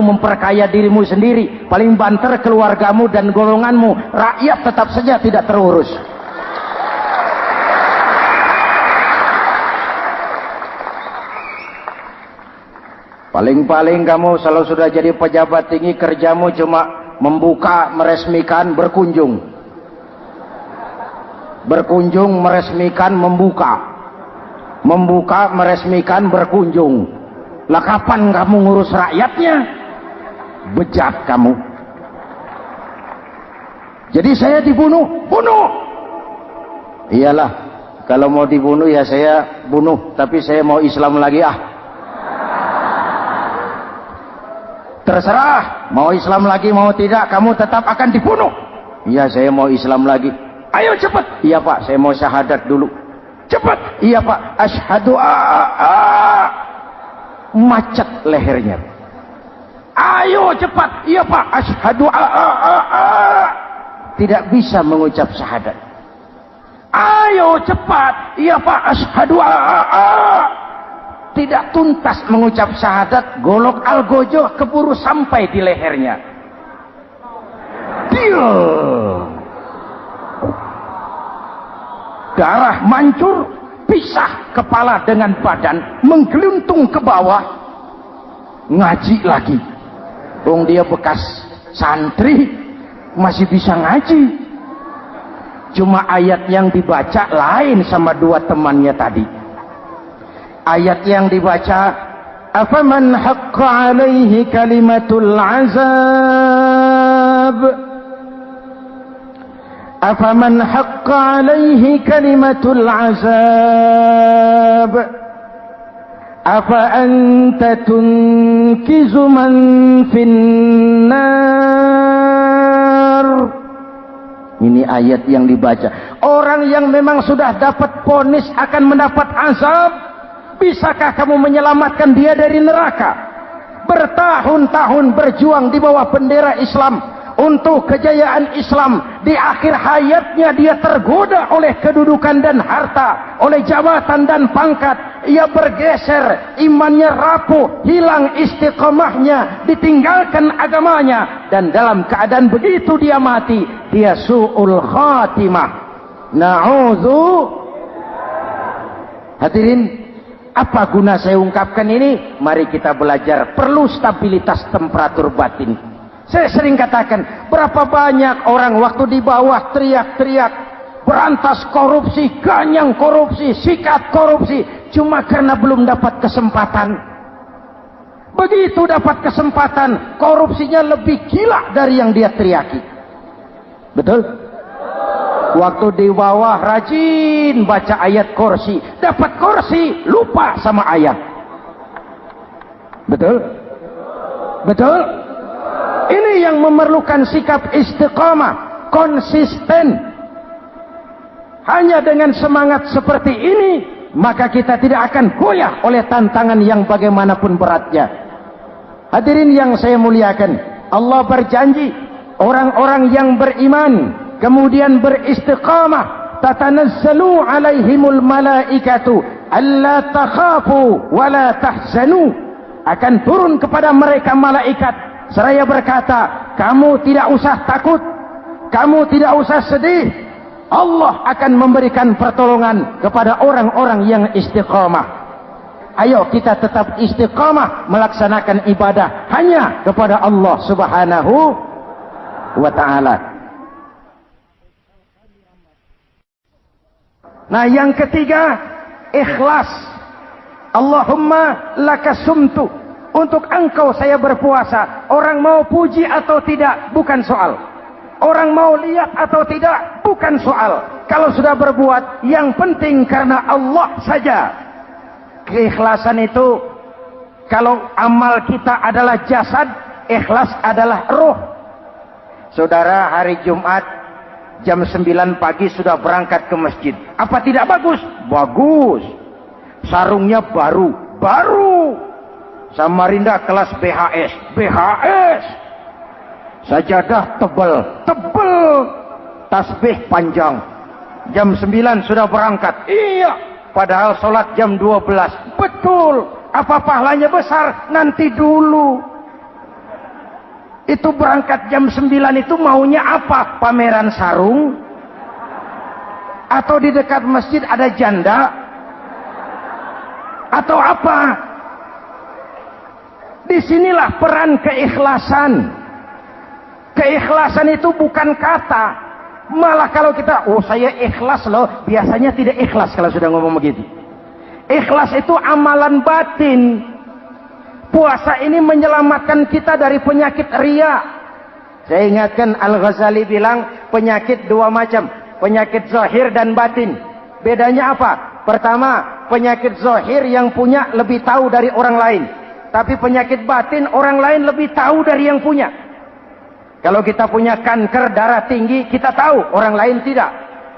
memperkaya dirimu sendiri, paling banter keluargamu dan golonganmu, rakyat tetap saja tidak terurus. Paling-paling kamu kalau sudah jadi pejabat tinggi, kerjamu cuma membuka, meresmikan, berkunjung. Berkunjung, meresmikan, membuka. Membuka, meresmikan, berkunjung. Lah kapan kamu ngurus rakyatnya? Bejat kamu. Jadi saya dibunuh, bunuh. Iyalah, kalau mau dibunuh ya saya bunuh, tapi saya mau Islam lagi ah. Terserah, mau Islam lagi mau tidak, kamu tetap akan dibunuh. Iya, saya mau Islam lagi. Ayo cepat. Iya Pak, saya mau syahadat dulu. Cepat. Iya Pak, asyhadu macet lehernya. Ayo cepat. Iya Pak, asyhadu tidak bisa mengucap syahadat. Ayo cepat. Iya Pak, asyhadu tidak tuntas mengucap syahadat, golok algojo keburu sampai di lehernya. Darah mancur, pisah kepala dengan badan, menggeluntung ke bawah. Ngaji lagi. Dia bekas santri, masih bisa ngaji. Cuma ayat yang dibaca lain sama dua temannya tadi. Ayat yang dibaca, afaman haqqa alaihi kalimatul azab, afaman haqqa alaihi kalimatul azab, afa anta tunkizu man finnar. Ini ayat yang dibaca. Orang yang memang sudah dapat vonis akan mendapat azab, bisakah kamu menyelamatkan dia dari neraka? Bertahun-tahun berjuang di bawah bendera Islam untuk kejayaan Islam. Di akhir hayatnya dia tergoda oleh kedudukan dan harta, oleh jabatan dan pangkat. Ia bergeser, imannya rapuh, hilang istiqomahnya, ditinggalkan agamanya, dan dalam keadaan begitu dia mati. Dia su'ul khatimah. Na'udzu. Hadirin, apa guna saya ungkapkan ini? Mari kita belajar. Perlu stabilitas temperatur batin. Saya sering katakan, berapa banyak orang waktu di bawah teriak-teriak berantas korupsi, ganyang korupsi, sikat korupsi, cuma karena belum dapat kesempatan. Begitu dapat kesempatan, korupsinya lebih gila dari yang dia teriaki. Betul? Waktu di bawah rajin baca ayat kursi, dapat kursi, lupa sama ayat. Betul? Betul? Ini yang memerlukan sikap istiqamah, konsisten. Hanya dengan semangat seperti ini, maka kita tidak akan goyah oleh tantangan yang bagaimanapun beratnya. Hadirin yang saya muliakan, Allah berjanji, orang-orang yang beriman kemudian beristiqamah, tatanazzalu alaihimul malaikatu alla takhafu wa la tahzanu, akan turun kepada mereka malaikat seraya berkata, kamu tidak usah takut, kamu tidak usah sedih. Allah akan memberikan pertolongan kepada orang-orang yang istiqamah. Ayo kita tetap istiqamah melaksanakan ibadah hanya kepada Allah Subhanahu wa ta'ala. Nah, yang ketiga, ikhlas. Allahumma lakasumtu, untuk engkau saya berpuasa. Orang mau puji atau tidak bukan soal, orang mau lihat atau tidak bukan soal. Kalau sudah berbuat, yang penting karena Allah saja. Keikhlasan itu, kalau amal kita adalah jasad, ikhlas adalah roh. Saudara, hari Jumat jam 9 pagi sudah berangkat ke masjid. Apa tidak bagus? Bagus. Sarungnya baru. Samarinda kelas BHS. Sajadah tebal. Tasbih panjang. Jam 9 sudah berangkat. Iya. Padahal sholat jam 12. Betul. Apa pahalanya besar? Nanti dulu. Itu berangkat jam 9 itu maunya apa? Pameran sarung? Atau di dekat masjid ada janda? Atau apa? Disinilah peran keikhlasan. Keikhlasan itu bukan kata. Malah kalau kita, oh saya ikhlas loh, biasanya tidak ikhlas kalau sudah ngomong begitu. Ikhlas itu amalan batin. Puasa ini menyelamatkan kita dari penyakit riya. Saya ingatkan Al-Ghazali bilang penyakit dua macam. Penyakit zahir dan batin. Bedanya apa? Pertama, penyakit zahir yang punya lebih tahu dari orang lain. Tapi penyakit batin orang lain lebih tahu dari yang punya. Kalau kita punya kanker darah tinggi, kita tahu, orang lain tidak.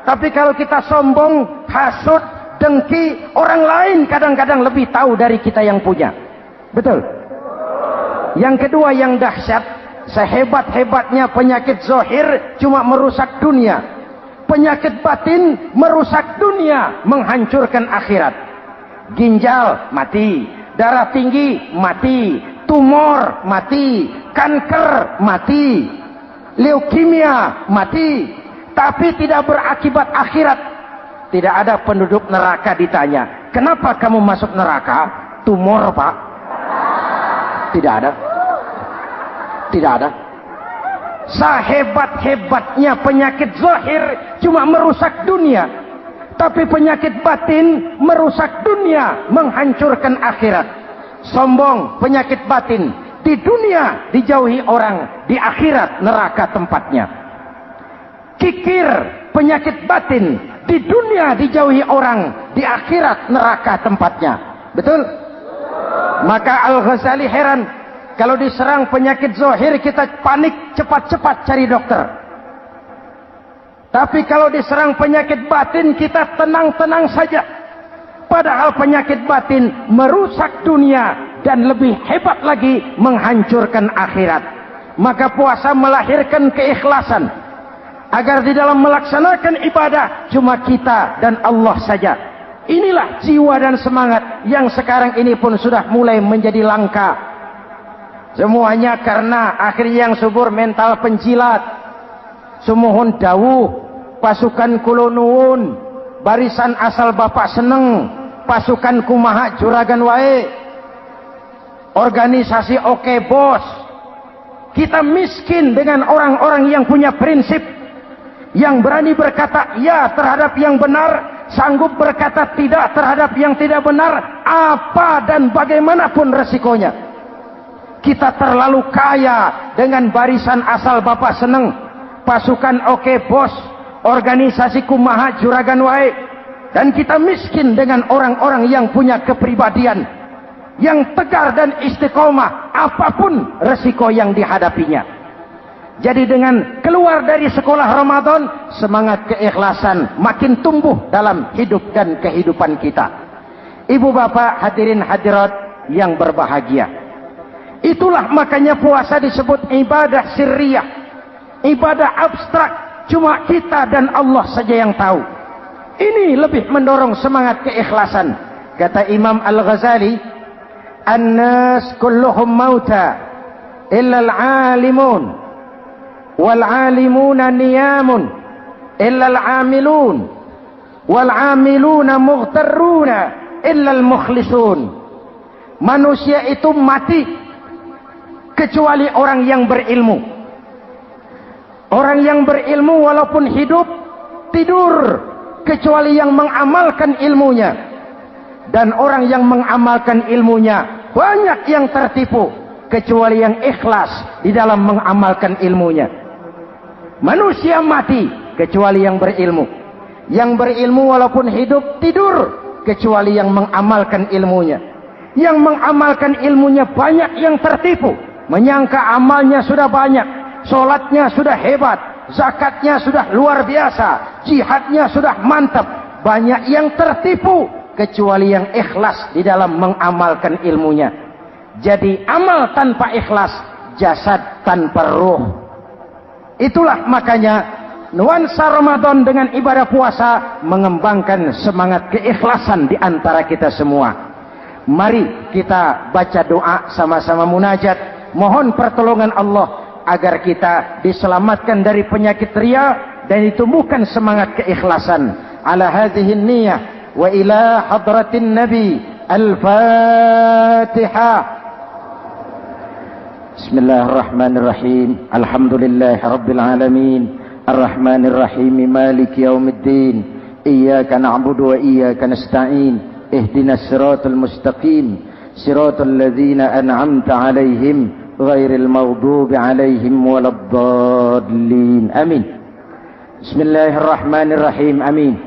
Tapi kalau kita sombong, hasut, dengki, orang lain kadang-kadang lebih tahu dari kita yang punya. Betul? Yang kedua yang dahsyat, sehebat-hebatnya penyakit zahir cuma merusak dunia. Penyakit batin merusak dunia, menghancurkan akhirat. Ginjal mati, darah tinggi mati, tumor mati, kanker mati, leukemia mati, tapi tidak berakibat akhirat. Tidak ada penduduk neraka ditanya, kenapa kamu masuk neraka? Tumor, Pak? Tidak ada. Tidak ada. Sehebat-hebatnya penyakit zahir cuma merusak dunia, tapi penyakit batin merusak dunia, menghancurkan akhirat. Sombong, penyakit batin, di dunia dijauhi orang, di akhirat neraka tempatnya. Kikir, penyakit batin, di dunia dijauhi orang, di akhirat neraka tempatnya. Betul? Maka Al-Ghazali heran, kalau diserang penyakit zahir kita panik, cepat-cepat cari dokter. Tapi kalau diserang penyakit batin kita tenang-tenang saja. Padahal penyakit batin merusak dunia dan lebih hebat lagi menghancurkan akhirat. Maka puasa melahirkan keikhlasan. Agar di dalam melaksanakan ibadah cuma kita dan Allah saja. Inilah jiwa dan semangat yang sekarang ini pun sudah mulai menjadi langka. Semuanya karena akhirnya yang subur mental penjilat. Sumuhun dawuh, pasukan kulonuun, barisan asal bapak seneng, pasukan kumaha juragan wae, organisasi oke bos. Kita miskin dengan orang-orang yang punya prinsip, yang berani berkata ya terhadap yang benar, sanggup berkata tidak terhadap yang tidak benar, apa dan bagaimanapun resikonya. Kita terlalu kaya dengan barisan asal bapak seneng, pasukan oke bos, organisasi kumaha juragan wae, dan kita miskin dengan orang-orang yang punya kepribadian yang tegar dan istiqomah apapun resiko yang dihadapinya. Jadi dengan keluar dari sekolah Ramadan, semangat keikhlasan makin tumbuh dalam hidup dan kehidupan kita. Ibu bapak hadirin hadirat yang berbahagia, itulah makanya puasa disebut ibadah sirriyah, ibadah abstrak, cuma kita dan Allah saja yang tahu. Ini lebih mendorong semangat keikhlasan. Kata Imam Al-Ghazali, "An-nas kulluhum mauta illa al-alimun, wal-alimuna niyamun illa al-amilun, wal-amiluna mughtarruna illa al-mukhlisun." Manusia itu mati kecuali orang yang berilmu. Orang yang berilmu walaupun hidup tidur kecuali yang mengamalkan ilmunya. Dan orang yang mengamalkan ilmunya banyak yang tertipu kecuali yang ikhlas di dalam mengamalkan ilmunya. Manusia mati kecuali yang berilmu. Yang berilmu walaupun hidup tidur kecuali yang mengamalkan ilmunya. Yang mengamalkan ilmunya banyak yang tertipu, menyangka amalnya sudah banyak, sholatnya sudah hebat, zakatnya sudah luar biasa, jihadnya sudah mantap. Banyak yang tertipu kecuali yang ikhlas di dalam mengamalkan ilmunya. Jadi amal tanpa ikhlas, jasad tanpa ruh. Itulah makanya nuansa Ramadan dengan ibadah puasa mengembangkan semangat keikhlasan di antara kita semua. Mari kita baca doa sama-sama munajat, mohon pertolongan Allah agar kita diselamatkan dari penyakit riya dan ditumbuhkan semangat keikhlasan. Ala hadhihi niyyah wa ila hadratin nabi. Al-Fatihah. Bismillahirrahmanirrahim. Alhamdulillahi rabbil alamin. Ar-Rahmanir Rahim. Maliki yaumiddin. Iyyaka na'budu wa iyyaka nasta'in. Ihdinas siratal mustaqim. Siratal ladzina an'amta 'alaihim ghairil maghdubi 'alaihim waladdallin. Amin. Bismillahirrahmanirrahim. Amin.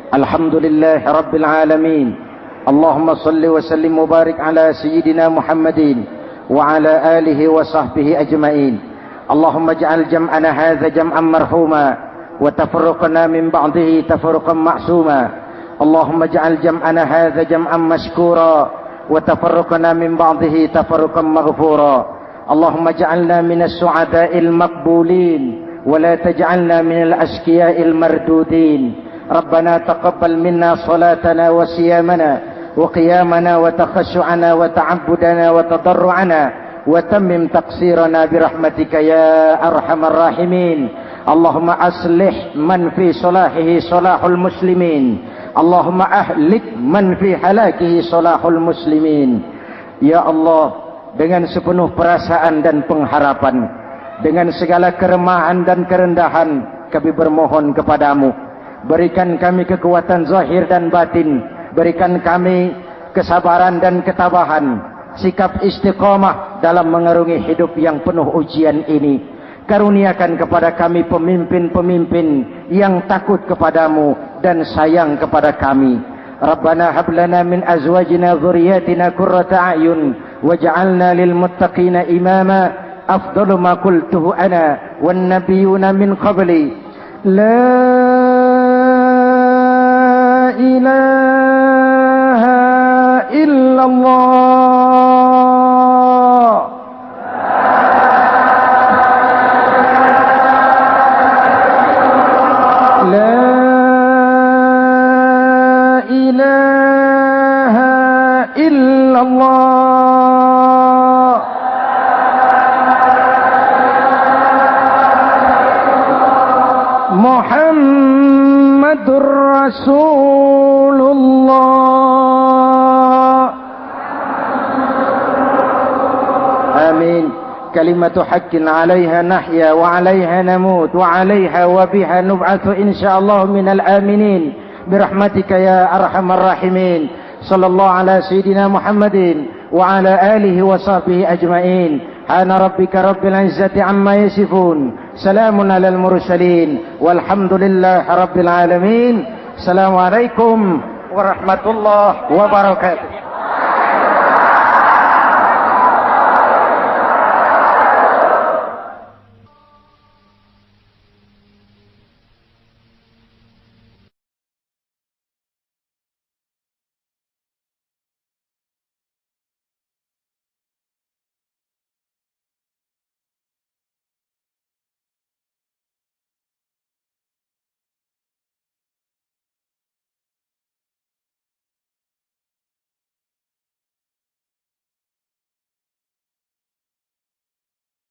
Alhamdulillahi rabbil alamin. Allahumma salli wa sallim mubarak ala sayyidina Muhammadin wa ala alihi wa sahbihi ajma'in. Allahumma ja'al jam'ana hadha jam'an marhuma wa tafarruqana min ba'dihi tafarruqan ma'suma. Allahumma ja'al jam'ana hadha jam'an mashkura wa tafarruqana min ba'dihi tafarruqan maghfura. Allahumma ja'alna minas su'ada'il maqbulin wa la taj'alna minal ashqiya'il mardudin. Rabbana taqabbal minna salatana wa siyamana وقيامنا وتخشعنا وتعبدنا وتضرعنا وتمم تقصيرنا برحمتك يا أرحم الراحمين. اللهم أصلح من في صلاحه صلاح المسلمين. اللهم أهلك من في هلاكه صلاح المسلمين. Ya Allah, dengan sepenuh perasaan dan pengharapan, dengan segala keremahan dan kerendahan, kami bermohon kepadamu, berikan kami kekuatan zahir dan batin. Berikan kami kesabaran dan ketabahan, sikap istiqamah dalam mengarungi hidup yang penuh ujian ini. Karuniakan kepada kami pemimpin-pemimpin yang takut kepadamu dan sayang kepada kami. Rabbana hab lana min azwajina dhurriyyatina qurrata a'yun waj'alna lil muttaqina imama. Afdalu ma qultuhu ana wan nabiyyuna min qabli. La ilaha illallah. La ilaha illallah. Muhammadur Rasulullah. Amin. Kalimatu haqqin 'alaiha nahya wa 'alaiha namut wa 'alaiha wa biha nub'atsu insyaallah minal aminin birahmatika ya arhamar rahimin. Sallallahu ala sayyidina Muhammadin wa ala alihi wa sahbihi ajma'in. Ana rabbika rabbil izzati amma yasifun. Salamun alal mursalin walhamdulillahi rabbil alamin. Assalamualaikum warahmatullahi wabarakatuh.